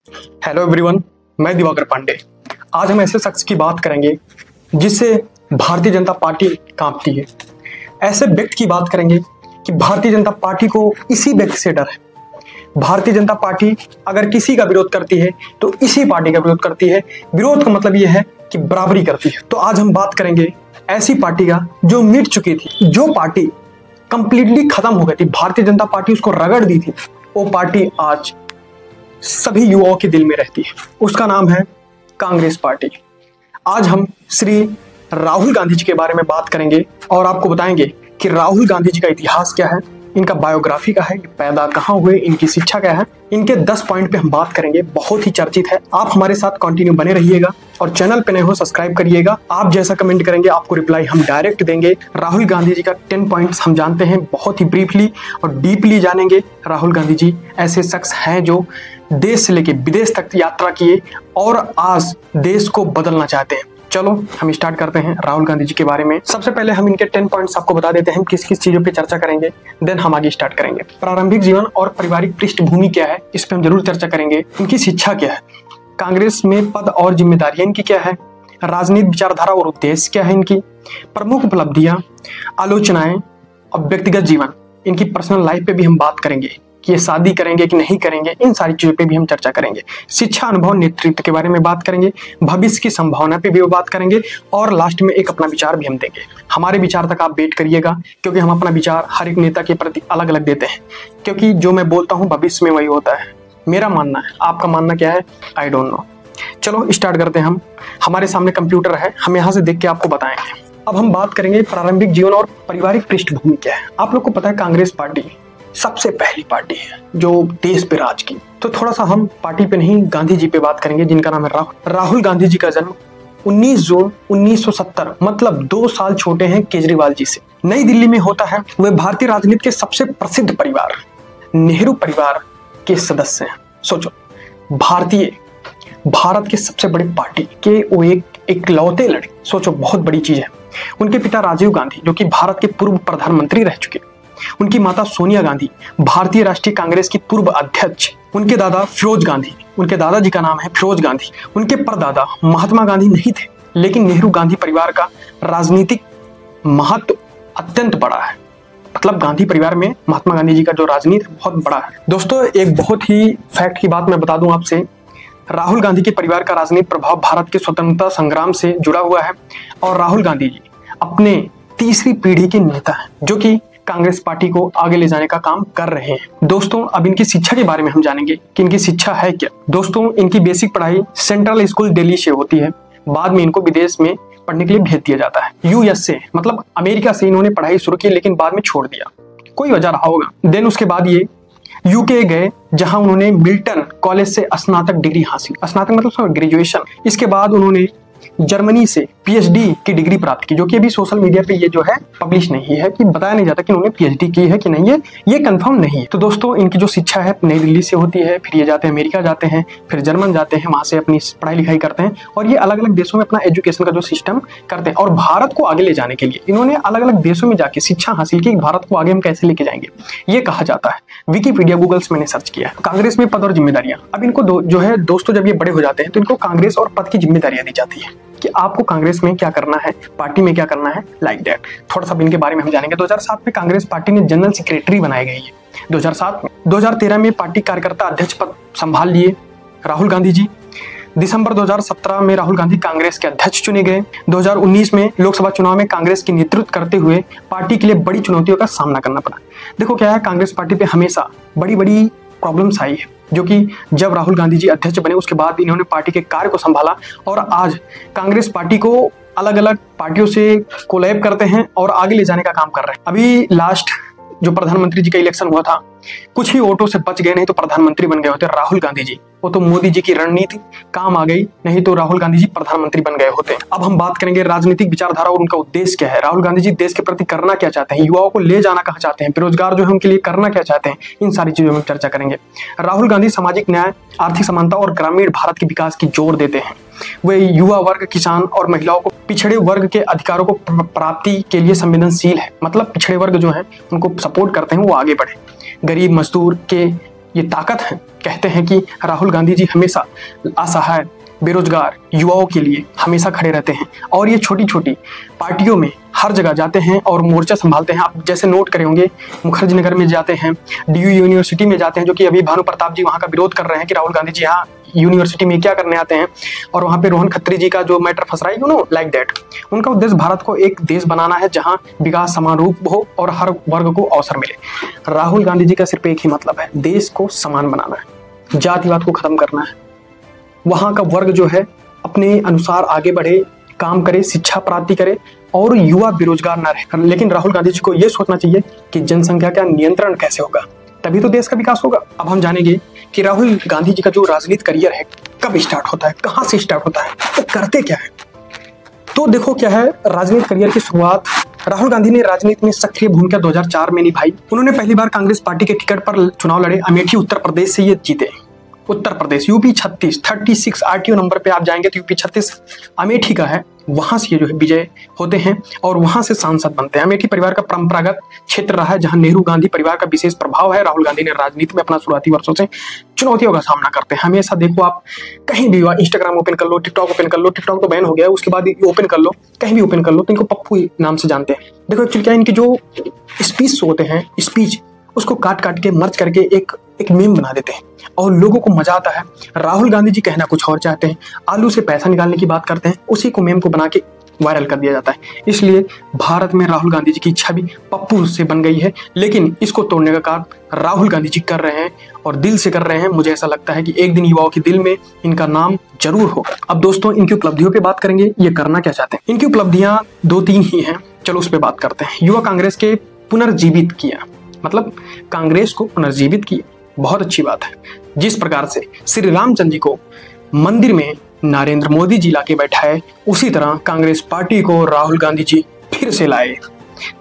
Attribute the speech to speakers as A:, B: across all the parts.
A: Hello everyone, मैं दिवाकर पांडे। आज हम ऐसे शख्स की बात करेंगे जिससे भारतीय जनता पार्टी कांपती है। ऐसे व्यक्ति की बात करेंगे कि भारतीय जनता पार्टी को इसी व्यक्ति से डर है। भारतीय जनता पार्टी अगर किसी का विरोध करती है तो इसी पार्टी का विरोध करती है। विरोध का मतलब यह है कि बराबरी करती है। तो आज हम बात करेंगे ऐसी पार्टी का जो मिट चुकी थी, जो पार्टी कंप्लीटली खत्म हो गई थी। भारतीय जनता पार्टी उसको रगड़ दी थी। वो पार्टी आज सभी युवाओं के दिल में रहती है। उसका नाम है कांग्रेस पार्टी। आज हम श्री राहुल गांधी जी के बारे में बात करेंगे और आपको बताएंगे कि राहुल गांधी जी का इतिहास क्या है, इनका बायोग्राफी का है, पैदा कहाँ हुए, इनकी शिक्षा क्या है। इनके 10 पॉइंट पे हम बात करेंगे, बहुत ही चर्चित है। आप हमारे साथ कंटिन्यू बने रहिएगा और चैनल पे नए हो सब्सक्राइब करिएगा। आप जैसा कमेंट करेंगे आपको रिप्लाई हम डायरेक्ट देंगे। राहुल गांधी जी का 10 पॉइंट्स हम जानते हैं, बहुत ही ब्रीफली और डीपली जानेंगे। राहुल गांधी जी ऐसे शख्स हैं जो देश से लेके विदेश तक यात्रा किए और आज देश को बदलना चाहते हैं। चलो हम स्टार्ट करते हैं राहुल गांधी जी के बारे में। सबसे पहले हम इनके 10 पॉइंट्स आपको बता देते हैं, किस किस चीजों पे चर्चा करेंगे, देन हम आगे स्टार्ट करेंगे। प्रारंभिक जीवन और पारिवारिक पृष्ठभूमि क्या है, इस पे हम जरूर चर्चा करेंगे। इनकी शिक्षा क्या है, कांग्रेस में पद और जिम्मेदारियां इनकी क्या है, राजनीतिक विचारधारा और उद्देश्य क्या है इनकी, प्रमुख उपलब्धियां, आलोचनाएं और व्यक्तिगत जीवन। इनकी पर्सनल लाइफ पे भी हम बात करेंगे कि ये शादी करेंगे कि नहीं करेंगे, इन सारी चीजों पे भी हम चर्चा करेंगे। शिक्षा, अनुभव, नेतृत्व के बारे में बात करेंगे, भविष्य की संभावना पे भी बात करेंगे और लास्ट में एक अपना विचार भी हम देंगे। हमारे विचार तक आप वेट करिएगा, क्योंकि हम अपना विचार हर एक नेता के प्रति अलग अलग देते हैं, क्योंकि जो मैं बोलता हूँ भविष्य में वही होता है। मेरा मानना है, आपका मानना क्या है, आई डोंट नो। चलो स्टार्ट करते हैं हम। हमारे सामने कंप्यूटर है, हम यहाँ से देख के आपको बताएंगे। अब हम बात करेंगे प्रारंभिक जीवन और पारिवारिक पृष्ठभूमि क्या है। आप लोग को पता है कांग्रेस पार्टी सबसे पहली पार्टी है जो देश पे राज की। तो थोड़ा सा हम पार्टी पे नहीं, गांधी जी पे बात करेंगे, जिनका नाम है राहुल गांधी जी का जन्म 19 जून 1970, मतलब 2 साल छोटे हैं केजरीवाल जी से, नई दिल्ली में होता है। वे भारतीय राजनीति के सबसे प्रसिद्ध परिवार नेहरू परिवार के सदस्य हैं। सोचो, भारत के सबसे बड़ी पार्टी के वो एक लौते लड़के, सोचो बहुत बड़ी चीज है। उनके पिता राजीव गांधी जो कि भारत के पूर्व प्रधानमंत्री रह चुके, उनकी माता सोनिया गांधी भारतीय राष्ट्रीय कांग्रेस की पूर्व अध्यक्ष, उनके दादा फिरोज गांधी, उनके दादाजी का नाम है फिरोज गांधी। उनके परदादा महात्मा गांधी नहीं थे, लेकिन नेहरू गांधी परिवार का राजनीतिक महत्व अत्यंत बड़ा है। मतलब गांधी परिवार में महात्मा गांधी जी का जो राजनीति बहुत बड़ा है। दोस्तों एक बहुत ही फैक्ट की बात मैं बता दूं आपसे, राहुल गांधी के परिवार का राजनीतिक प्रभाव भारत के स्वतंत्रता संग्राम से जुड़ा हुआ है और राहुल गांधी जी अपने तीसरी पीढ़ी के नेता हैं जो कि कांग्रेस पार्टी को आगे ले जाने का काम कर रहे हैं। दोस्तों अब इनकी शिक्षा के बारे में हम जानेंगे कि इनकी शिक्षा है क्या। दोस्तों इनकी बेसिक पढ़ाई सेंट्रल स्कूल दिल्ली से होती है, बाद में इनको विदेश में पढ़ने के लिए भेज दिया जाता है। यूएसए मतलब अमेरिका से इन्होंने पढ़ाई शुरू की, लेकिन बाद में छोड़ दिया, कोई वजह रहा होगा। देन उसके बाद ये यूके गए, जहां उन्होंने मिल्टन कॉलेज से स्नातक डिग्री हासिल, स्नातक मतलब ग्रेजुएशन। इसके बाद उन्होंने जर्मनी से पीएचडी की डिग्री प्राप्त की, जो कि अभी सोशल मीडिया पे ये जो है पब्लिश नहीं है, कि बताया नहीं जाता कि उन्होंने पीएचडी की है कि नहीं है, ये कंफर्म नहीं है। तो दोस्तों इनकी जो शिक्षा है नई दिल्ली से होती है, फिर ये जाते हैं अमेरिका जाते हैं, फिर जर्मन जाते हैं, वहां से अपनी पढ़ाई लिखाई करते हैं और ये अलग अलग देशों में अपना एजुकेशन का जो सिस्टम करते हैं। और भारत को आगे ले जाने के लिए इन्होंने अलग अलग देशों में जाके शिक्षा हासिल की, भारत को आगे हम कैसे लेके जाएंगे ये कहा जाता है। विकिपीडिया गूगल से मैंने सर्च किया है। कांग्रेस में पद और जिम्मेदारियां, अब इनको जो है दोस्तों जब ये बड़े हो जाते हैं तो इनको कांग्रेस और पद की जिम्मेदारियां दी जाती है कि आपको कांग्रेस में क्या करना है, पार्टी में क्या करना है, लाइक दैट। थोड़ा सा इनके बारे में हम जानेंगे। 2007 में कांग्रेस पार्टी ने जनरल सेक्रेटरी बनाए गए हैं 2007 में। 2013 में पार्टी कार्यकर्ता अध्यक्ष पद संभाल लिए राहुल गांधी जी। दिसंबर 2017 में राहुल गांधी कांग्रेस के अध्यक्ष चुने गए। 2019 में लोकसभा चुनाव में कांग्रेस की नेतृत्व करते हुए पार्टी के लिए बड़ी चुनौतियों का सामना करना पड़ा। देखो क्या है, कांग्रेस पार्टी पे हमेशा बड़ी बड़ी प्रॉब्लम्स आई है, जो कि जब राहुल गांधी जी अध्यक्ष बने उसके बाद इन्होंने पार्टी के कार्य को संभाला और आज कांग्रेस पार्टी को अलग अलग पार्टियों से कोलैब करते हैं और आगे ले जाने का काम कर रहे हैं। अभी लास्ट जो प्रधानमंत्री जी का इलेक्शन हुआ था, कुछ ही वोटों से बच गए, नहीं तो प्रधानमंत्री बन गए होते राहुल गांधी जी। वो तो मोदी जी की रणनीति काम आ गई, नहीं तो राहुल गांधी जी प्रधानमंत्री बन गए होते। अब हम बात करेंगे राजनीतिक विचारधारा और उनका उद्देश्य क्या है। राहुल गांधी जी देश के प्रति करना क्या चाहते हैं, युवाओं को ले जाना कहाँ चाहते हैं, बेरोजगार जो है उनके लिए करना क्या चाहते हैं, इन सारी चीजों में चर्चा करेंगे। राहुल गांधी सामाजिक न्याय, आर्थिक समानता और ग्रामीण भारत के विकास की जोर देते हैं। वे युवा वर्ग, किसान और महिलाओं को, पिछड़े वर्ग के अधिकारों को प्राप्ति के लिए संवेदनशील है। मतलब पिछड़े वर्ग जो है उनको सपोर्ट करते हैं वो आगे बढ़े। गरीब मजदूर के ये ताकत है। कहते हैं कि राहुल गांधी जी हमेशा असहाय, बेरोजगार युवाओं के लिए हमेशा खड़े रहते हैं और ये छोटी छोटी पार्टियों में हर जगह जाते हैं और मोर्चा संभालते हैं। आप जैसे नोट करे होंगे, मुखर्जी नगर में जाते हैं, डीयू यूनिवर्सिटी में जाते हैं, जो कि अभी भानु प्रताप जी वहाँ का विरोध कर रहे हैं कि राहुल गांधी जी यहाँ यूनिवर्सिटी में क्या करने आते हैं, और वहाँ पे रोहन खत्री जी का जो मैटर फंस रहा है, यू नो लाइक दैट। उनका उद्देश्य भारत को एक देश बनाना है जहाँ विकास समान रूप हो और हर वर्ग को अवसर मिले। राहुल गांधी जी का सिर्फ एक ही मतलब है, देश को समान बनाना है, जातिवाद को खत्म करना है, वहाँ का वर्ग जो है अपने अनुसार आगे बढ़े, काम करे, शिक्षा प्राप्ति करे और युवा बेरोजगार ना रहे। लेकिन राहुल गांधी जी को यह सोचना चाहिए कि जनसंख्या का नियंत्रण कैसे होगा, तभी तो देश का विकास होगा। अब हम जानेंगे कि राहुल गांधी जी का जो राजनीतिक करियर है कब स्टार्ट होता है, कहाँ से स्टार्ट होता है, वो करते क्या है। तो देखो क्या है, राजनीतिक करियर की शुरुआत राहुल गांधी ने राजनीति में सक्रिय भूमिका 2004 में निभाई। उन्होंने पहली बार कांग्रेस पार्टी के टिकट पर चुनाव लड़े। अमेठी उत्तर प्रदेश से ये जीते। Uttar Pradesh UP 36 RTO number पे आप जाएंगे तो यूपी 36 अमेठी का है, वहां से ये जो है विजय होते हैं और वहां से सांसद बनते हैं। अमेठी परिवार का परंपरागत क्षेत्र रहा है जहां नेहरू गांधी परिवार का विशेष प्रभाव है। राहुल गांधी ने राजनीति में अपना शुरुआती वर्षों से चुनौतियों का सामना करते हैं। हमेशा देखो, आप कहीं भी इंस्टाग्राम ओपन कर लो, टिकटॉक ओपन कर लो, टिकटॉक तो बैन हो गया, उसके बाद ओपन कर लो, कहीं भी ओपन कर लो तो इनको पप्पू नाम से जानते हैं। देखो एक्चुअली क्या, इनके जो स्पीच होते हैं, स्पीच उसको काट काट के मर्ज करके एक मीम बना देते हैं और लोगों को मजा आता है। राहुल गांधी जी कहना कुछ और चाहते हैं, आलू से पैसा निकालने की बात करते हैं, उसी को मीम को बना के वायरल कर दिया जाता है। इसलिए भारत में राहुल गांधी जी की छवि पप्पू से बन गई है, लेकिन इसको तोड़ने का काम राहुल गांधी जी कर रहे हैं और दिल से कर रहे हैं। मुझे ऐसा लगता है कि एक दिन युवाओं के दिल में इनका नाम जरूर होगा। अब दोस्तों, इनकी उपलब्धियों पे बात करेंगे, ये करना क्या चाहते हैं। इनकी उपलब्धियां 2-3 ही हैं, चलो उस पर बात करते हैं। युवा कांग्रेस के पुनर्जीवित किया, मतलब कांग्रेस को पुनर्जीवित किया, बहुत अच्छी बात है। जिस प्रकार से श्री रामचंद्र जी को मंदिर में नरेंद्र मोदी जी लाके बैठाए, उसी तरह कांग्रेस पार्टी को राहुल गांधी जी फिर से लाए।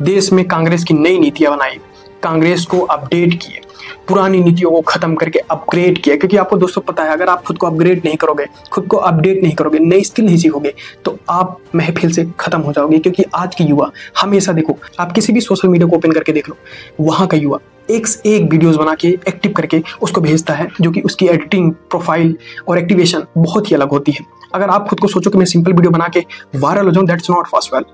A: देश में कांग्रेस की नई नीतियां बनाई, कांग्रेस को अपडेट किए, पुरानी नीतियों को खत्म करके अपग्रेड किया। क्योंकि आपको दोस्तों पता है, अगर आप खुद को अपग्रेड नहीं करोगे, खुद को अपडेट नहीं करोगे, नई स्किल नहीं सीखोगे, तो आप महफिल से खत्म हो जाओगे। क्योंकि आज की युवा हमेशा, देखो आप किसी भी सोशल मीडिया को ओपन करके देख लो, वहां का युवा एक से एक वीडियोस बना के एक्टिव करके उसको भेजता है, जो कि उसकी एडिटिंग, प्रोफाइल और एक्टिवेशन बहुत ही अलग होती है। अगर आप खुद को सोचो कि मैं सिंपल वीडियो बना के वायरल हो जाऊं, दैट्स नॉट पॉसिबल।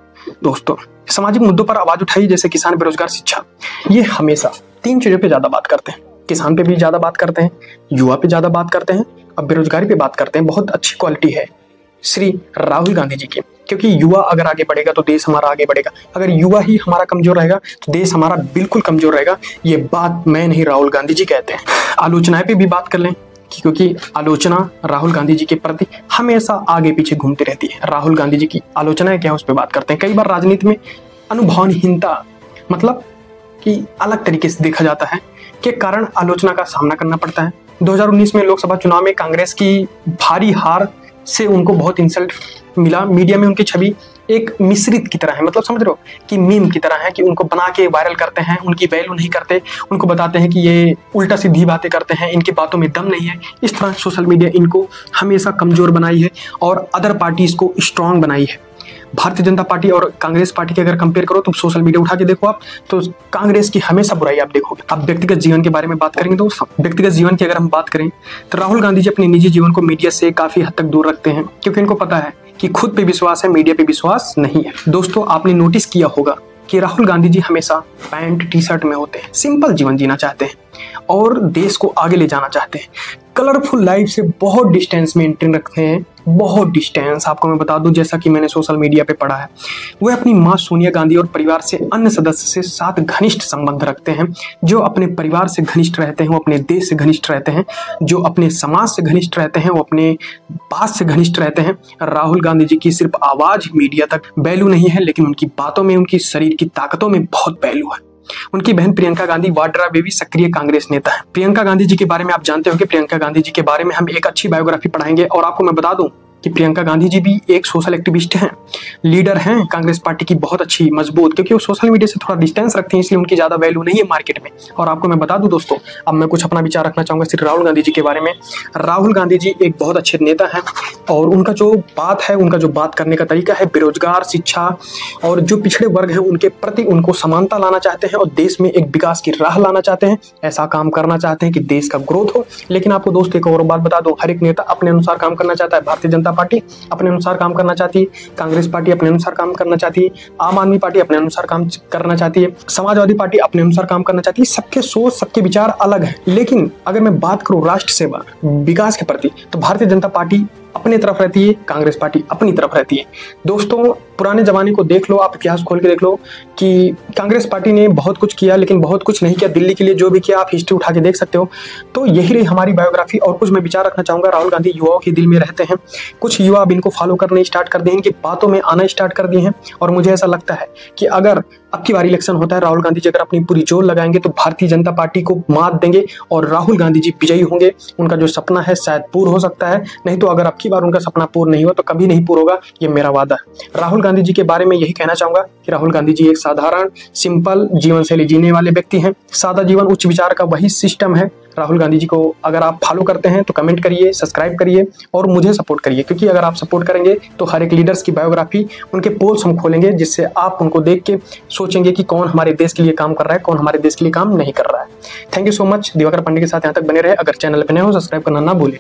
A: दोस्तों, सामाजिक मुद्दों पर आवाज उठाई, जैसे किसान, बेरोजगार, शिक्षा। ये हमेशा 3 चीजों पे ज्यादा बात करते हैं। किसान पे भी ज्यादा बात करते हैं, युवा पे ज्यादा बात करते हैं, अब बेरोजगारी पे बात करते हैं। बहुत अच्छी क्वालिटी है श्री राहुल गांधी जी की, क्योंकि युवा अगर आगे बढ़ेगा तो देश हमारा आगे बढ़ेगा। अगर युवा ही हमारा कमजोर रहेगा तो देश हमारा बिल्कुल कमजोर रहेगा। ये बात मैं नहीं, राहुल गांधी जी कहते हैं। आलोचनाएं पे भी बात कर लें, क्योंकि आलोचना राहुल गांधी जी के प्रति हमेशा आगे पीछे घूमती रहती है। राहुल गांधी जी की आलोचनाएं क्या है, उस पर बात करते हैं। कई बार राजनीति में अनुभवहीनता, मतलब कि अलग तरीके से देखा जाता है, के कारण आलोचना का सामना करना पड़ता है। 2019 में लोकसभा चुनाव में कांग्रेस की भारी हार से उनको बहुत इंसल्ट मिला। मीडिया में उनकी छवि एक मिश्रित की तरह है, मतलब समझ रहे हो कि मीम की तरह है, कि उनको बना के वायरल करते हैं, उनकी वैल्यू नहीं करते, उनको बताते हैं कि ये उल्टा सीधी बातें करते हैं, इनकी बातों में दम नहीं है। इस तरह सोशल मीडिया इनको हमेशा कमजोर बनाई है और अदर पार्टीज को स्ट्रांग बनाई है। भारतीय जनता पार्टी और कांग्रेस पार्टी के अगर कंपेयर करो तो सोशल मीडिया उठा के देखो आप, तो कांग्रेस की हमेशा बुराई आप देखोगे। अब व्यक्तिगत जीवन के बारे में बात करेंगे तो व्यक्तिगत जीवन की अगर हम बात करें तो राहुल गांधी जी अपने निजी जीवन को मीडिया से काफी हद तक दूर रखते हैं, क्योंकि इनको पता है कि खुद पे विश्वास है, मीडिया पे विश्वास नहीं है। दोस्तों, आपने नोटिस किया होगा कि राहुल गांधी जी हमेशा पैंट टी शर्ट में होते हैं, सिंपल जीवन जीना चाहते हैं और देश को आगे ले जाना चाहते हैं। कलरफुल लाइफ से बहुत डिस्टेंस मेंटेन रखते हैं, बहुत डिस्टेंस। आपको मैं बता दूं, जैसा कि मैंने सोशल मीडिया पे पढ़ा है, वह अपनी मां सोनिया गांधी और परिवार से अन्य सदस्य से साथ घनिष्ठ संबंध रखते हैं। जो अपने परिवार से घनिष्ठ रहते हैं वो अपने देश से घनिष्ठ रहते हैं, जो अपने समाज से घनिष्ठ रहते हैं वो अपने बात से घनिष्ठ रहते हैं। राहुल गांधी जी की सिर्फ आवाज मीडिया तक वैल्यू नहीं है, लेकिन उनकी बातों में, उनकी शरीर की ताकतों में बहुत वैल्यू है। उनकी बहन प्रियंका गांधी वाड्रा में भी सक्रिय कांग्रेस नेता है। प्रियंका गांधी जी के बारे में आप जानते हो कि प्रियंका गांधी जी के बारे में हम एक अच्छी बायोग्राफी पढ़ाएंगे। और आपको मैं बता दूं कि प्रियंका गांधी जी भी एक सोशल एक्टिविस्ट हैं, लीडर हैं कांग्रेस पार्टी की बहुत अच्छी मजबूत, क्योंकि वो सोशल मीडिया से थोड़ा डिस्टेंस रखती हैं, इसलिए उनकी ज़्यादा वैल्यू नहीं है मार्केट में। और आपको मैं बता दूं दोस्तों, अब मैं कुछ अपना विचार रखना चाहूँगा श्री राहुल गांधी जी के बारे में। राहुल गांधी जी एक बहुत अच्छे नेता हैं और उनका जो बात है, उनका जो बात करने का तरीका है, बेरोजगार, शिक्षा और जो पिछड़े वर्ग हैं उनके प्रति उनको समानता लाना चाहते हैं और देश में एक विकास की राह लाना चाहते हैं। ऐसा काम करना चाहते हैं कि देश का ग्रोथ हो। लेकिन आपको दोस्त एक और बात बता दूं, हर एक नेता अपने अनुसार काम करना चाहता है। भारतीय जनता पार्टी अपने अनुसार काम करना चाहती है, कांग्रेस पार्टी अपने अनुसार काम करना चाहती है, आम आदमी पार्टी अपने अनुसार काम करना चाहती है, समाजवादी पार्टी अपने अनुसार काम करना चाहती है। सबके सोच, सबके विचार अलग है। लेकिन अगर मैं बात करूं राष्ट्र सेवा, विकास के प्रति, तो भारतीय जनता पार्टी अपनी तरफ रहती है, कांग्रेस पार्टी अपनी तरफ रहती है। दोस्तों पुराने जमाने को देख लो, आप इतिहास खोल के देख लो कि कांग्रेस पार्टी ने बहुत कुछ किया लेकिन बहुत कुछ नहीं किया। दिल्ली के लिए जो भी किया आप हिस्ट्री उठा के देख सकते हो। तो यही रही हमारी बायोग्राफी। और कुछ मैं विचार रखना चाहूंगा, राहुल गांधी युवाओं के दिल में रहते हैं। कुछ युवा अब इनको फॉलो करने स्टार्ट कर दिए हैं, इनकी बातों में आना स्टार्ट कर दिए हैं। और मुझे ऐसा लगता है कि अगर अब की बार इलेक्शन होता है, राहुल गांधी जी अगर अपनी पूरी जोर लगाएंगे तो भारतीय जनता पार्टी को मात देंगे और राहुल गांधी जी विजयी होंगे। उनका जो सपना है शायद पूर्ण हो सकता है, नहीं तो अगर अब की बार उनका सपना पूर्ण नहीं हुआ तो कभी नहीं पूरा होगा, ये मेरा वादा है। राहुल गांधी जी के बारे में यही कहना चाहूंगा कि राहुल गांधी जी एक साधारण सिंपल जीवन शैली जीने वाले व्यक्ति हैं। सादा जीवन उच्च विचार का वही सिस्टम है। राहुल गांधी जी को अगर आप फॉलो करते हैं तो कमेंट करिए, सब्सक्राइब करिए और मुझे सपोर्ट करिए, क्योंकि अगर आप सपोर्ट करेंगे तो हर एक लीडर्स की बायोग्राफी, उनके पोल्स हम खोलेंगे, जिससे आप उनको देख के सोचेंगे कि कौन हमारे देश के लिए काम कर रहा है, कौन हमारे देश के लिए काम नहीं कर रहा है। Thank you so much. Diwakar Pandey के साथ यहाँ तक बने रहे। अगर चैनल पर नए हो सब्सक्राइब करना ना भूलें।